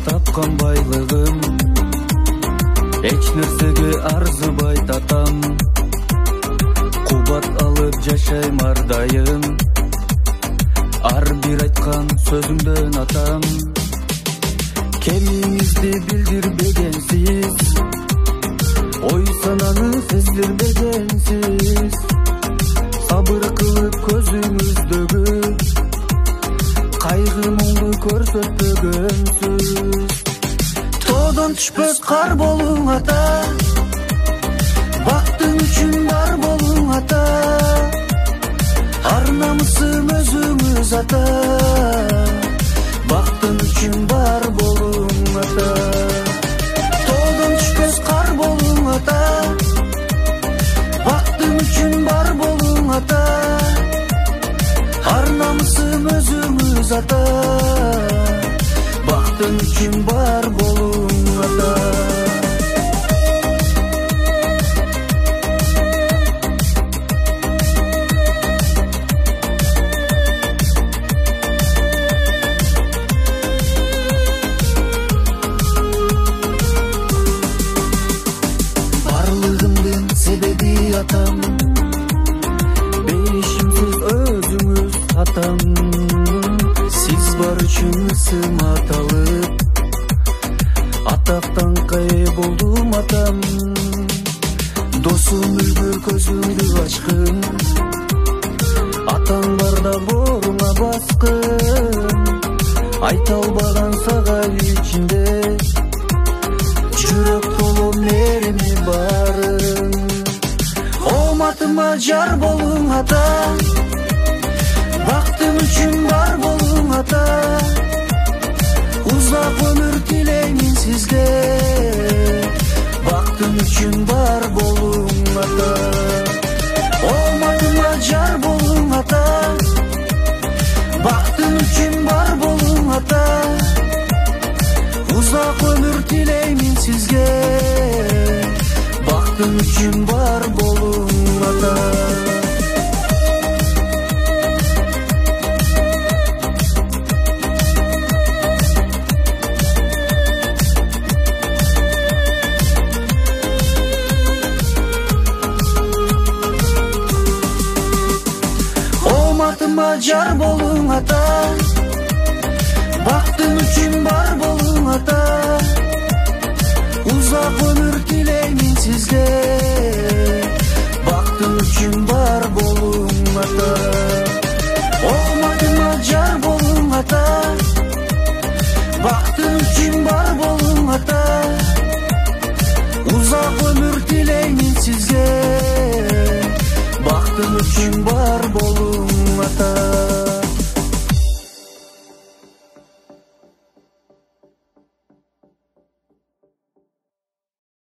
тапкан байлыгым, эч нерсеге арзыбай татам. Кубат алып жашайм ар дайым, ар бир айткан сөзүмдөн атам. Кемиңизди билдирбегенсиз, ой сананы сездирбегенсиз, сабыр кылып көзүңүздөгү кайгы муңду көрсөтпөгөнсүз. Тоодон түшпөс кар болуң ата, бактың үчүн бар болуң ата, ар намысым өзүңүз ата, бактың үчүн бар болуң ата. Тоодон түшпөс кар болуң ата, бактың үчүн бар болуң ата, ар намысым өзүңүз ата, бактың үчүн бар болуң ата. Барлыгымдын себеби атам, бешимсиз өзүңүз атам. Сиз бар үчүн ысым аталып, атактан кае болдум атам. Досум үлгүр көзүңдү ачкын, атаң барда боруңа баскын. Айта албаган сага ичинде, жүрөк толу мерими барын. Оматыма жар болуң ата, бактым үчүн бар болуң ата, узак өмүр тилеймин сизге, бактым үчүн бар болуң ата. Оматыма жар болуң ата, бактым үчүн бар болуң ата, узак өмүр тилеймин сизге, бактым үчүн бар болуң ата. Оматыма жар болуң ата, бактым үчүн бар болуң ата, узак өмүр тилеймин сизге, бактым үчүн бар болуң ата. Оматыма жар болуң ата, бактым үчүн бар болуң ата, узак өмүр тилеймин сизге, бактым үчүн бар болуң